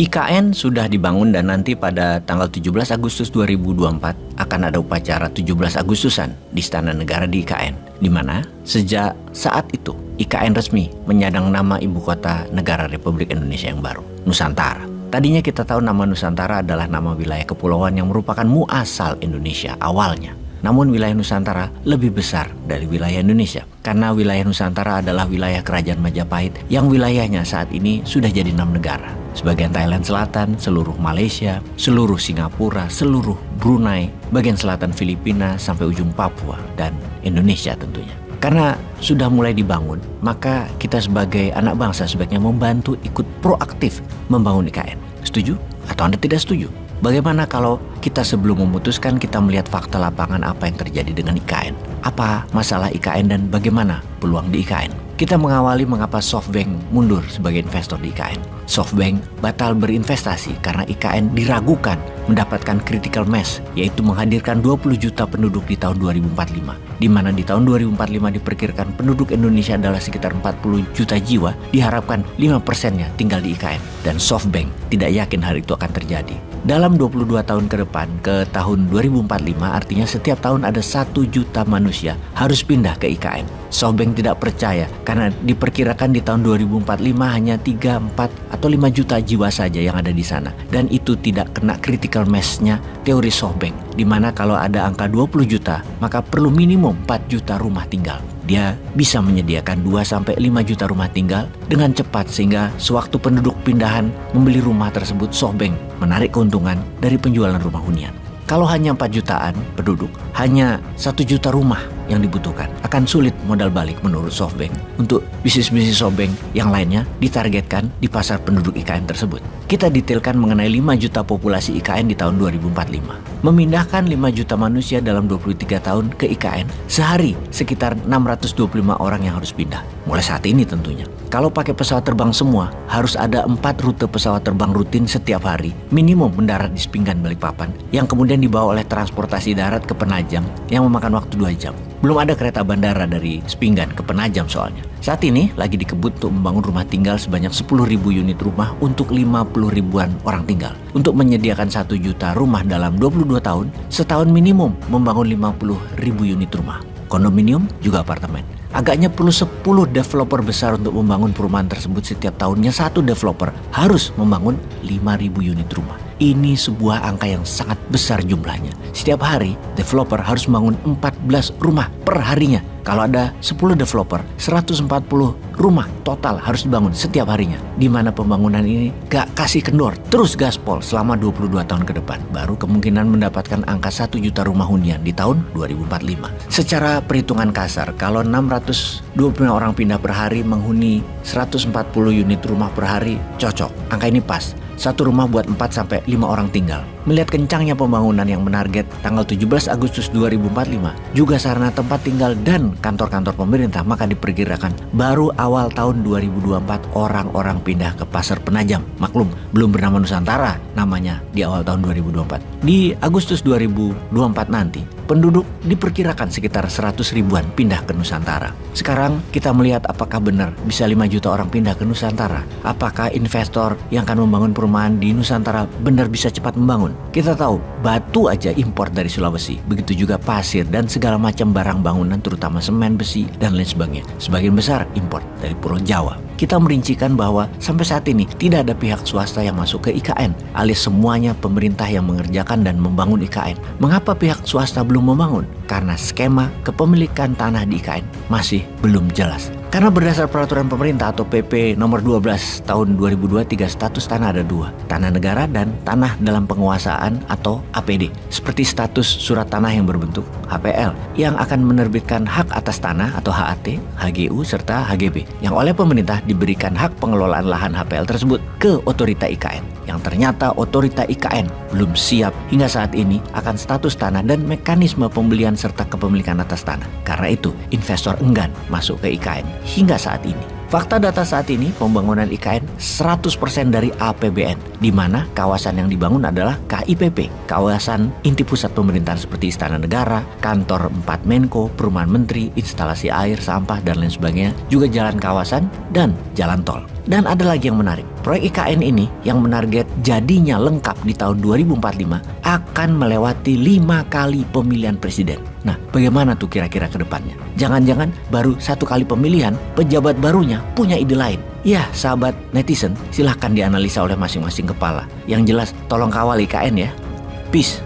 IKN sudah dibangun dan nanti pada tanggal 17 Agustus 2024 akan ada upacara 17 Agustusan di Istana Negara di IKN, di mana sejak saat itu IKN resmi menyandang nama Ibu Kota Negara Republik Indonesia yang baru, Nusantara. Tadinya kita tahu nama Nusantara adalah nama wilayah kepulauan yang merupakan muasal Indonesia awalnya. Namun wilayah Nusantara lebih besar dari wilayah Indonesia, karena wilayah Nusantara adalah wilayah Kerajaan Majapahit yang wilayahnya saat ini sudah jadi 6 negara. Sebagian Thailand Selatan, seluruh Malaysia, seluruh Singapura, seluruh Brunei, bagian selatan Filipina, sampai ujung Papua, dan Indonesia tentunya. Karena sudah mulai dibangun, maka kita sebagai anak bangsa sebaiknya membantu ikut proaktif membangun IKN. Setuju atau Anda tidak setuju? Bagaimana kalau kita sebelum memutuskan kita melihat fakta lapangan apa yang terjadi dengan IKN? Apa masalah IKN dan bagaimana peluang di IKN? Kita mengawali mengapa SoftBank mundur sebagai investor di IKN. SoftBank batal berinvestasi karena IKN diragukan mendapatkan critical mass, yaitu menghadirkan 20 juta penduduk di tahun 2045. Di mana di tahun 2045 diperkirakan penduduk Indonesia adalah sekitar 40 juta jiwa, diharapkan 5%-nya tinggal di IKN. Dan SoftBank tidak yakin hal itu akan terjadi. Dalam 22 tahun ke depan, ke tahun 2045, artinya setiap tahun ada 1 juta manusia harus pindah ke IKN. SoftBank tidak percaya karena diperkirakan di tahun 2045 hanya 3, 4, atau 5 juta jiwa saja yang ada di sana. Dan itu tidak kena critical mass-nya teori SoftBank, di mana kalau ada angka 20 juta, maka perlu minimum 4 juta rumah tinggal. Dia bisa menyediakan 2-5 juta rumah tinggal dengan cepat, sehingga sewaktu penduduk pindahan membeli rumah tersebut, SoftBank menarik keuntungan dari penjualan rumah hunian. Kalau hanya 4 jutaan penduduk, hanya 1 juta rumah yang dibutuhkan. Akan sulit modal balik menurut SoftBank untuk bisnis-bisnis SoftBank yang lainnya ditargetkan di pasar penduduk IKN tersebut. Kita detailkan mengenai 5 juta populasi IKN di tahun 2045. Memindahkan 5 juta manusia dalam 23 tahun ke IKN, sehari sekitar 625 orang yang harus pindah. Mulai saat ini tentunya. Kalau pakai pesawat terbang semua, harus ada 4 rute pesawat terbang rutin setiap hari, minimum mendarat di Sepinggan Balikpapan, yang kemudian dibawa oleh transportasi darat ke Penajam yang memakan waktu 2 jam. Belum ada kereta bandara dari Sepinggan ke Penajam soalnya. Saat ini lagi dikebut untuk membangun rumah tinggal sebanyak 10.000 unit rumah untuk 50 ribuan orang tinggal. Untuk menyediakan 1 juta rumah dalam 22 tahun, setahun minimum membangun 50.000 unit rumah. Kondominium juga apartemen. Agaknya perlu 10 developer besar untuk membangun perumahan tersebut. Setiap tahunnya satu developer harus membangun 5.000 unit rumah. Ini sebuah angka yang sangat besar jumlahnya. Setiap hari developer harus membangun 14 rumah per harinya. Kalau ada 10 developer, 140 rumah total harus dibangun setiap harinya. Di mana pembangunan ini gak kasih kendor, terus gaspol selama 22 tahun ke depan. Baru kemungkinan mendapatkan angka 1 juta rumah hunian di tahun 2045. Secara perhitungan kasar, kalau 625 orang pindah per hari menghuni 140 unit rumah per hari, cocok. Angka ini pas. Satu rumah buat 4-5 orang tinggal. Melihat kencangnya pembangunan yang menarget tanggal 17 Agustus 2045, juga sarana tempat tinggal dan kantor-kantor pemerintah, maka diperkirakan baru awal tahun 2024 orang-orang pindah ke Pasar Penajam. Maklum, belum bernama Nusantara namanya di awal tahun 2024. Di Agustus 2024 nanti, penduduk diperkirakan sekitar 100 ribuan pindah ke Nusantara. Sekarang kita melihat apakah benar bisa 5 juta orang pindah ke Nusantara. Apakah investor yang akan membangun perumahan di Nusantara benar bisa cepat membangun? Kita tahu batu aja impor dari Sulawesi, begitu juga pasir dan segala macam barang bangunan terutama semen, besi, dan lain sebagainya. Sebagian besar impor dari Pulau Jawa. Kita merincikan bahwa sampai saat ini tidak ada pihak swasta yang masuk ke IKN, alias semuanya pemerintah yang mengerjakan dan membangun IKN. Mengapa pihak swasta belum membangun? Karena skema kepemilikan tanah di IKN masih belum jelas. Karena berdasar peraturan pemerintah atau PP nomor 12 tahun 2023, status tanah ada 2, tanah negara dan tanah dalam penguasaan atau APD. Seperti status surat tanah yang berbentuk HPL yang akan menerbitkan hak atas tanah atau HAT, HGU, serta HGB, yang oleh pemerintah diberikan hak pengelolaan lahan HPL tersebut ke otorita IKN. Yang ternyata otorita IKN belum siap hingga saat ini akan status tanah dan mekanisme pembelian serta kepemilikan atas tanah. Karena itu investor enggan masuk ke IKN hingga saat ini. Fakta data saat ini pembangunan IKN 100% dari APBN, di mana kawasan yang dibangun adalah KIPP, kawasan inti pusat pemerintahan seperti Istana Negara, kantor 4 Menko, perumahan menteri, instalasi air, sampah, dan lain sebagainya, juga jalan kawasan dan jalan tol. Dan ada lagi yang menarik, proyek IKN ini yang menarget jadinya lengkap di tahun 2045 akan melewati 5 kali pemilihan presiden. Nah, bagaimana tuh kira-kira ke depannya? Jangan-jangan baru 1 kali pemilihan, pejabat barunya punya ide lain. Ya, sahabat netizen, silahkan dianalisa oleh masing-masing kepala. Yang jelas, tolong kawal IKN ya. Peace.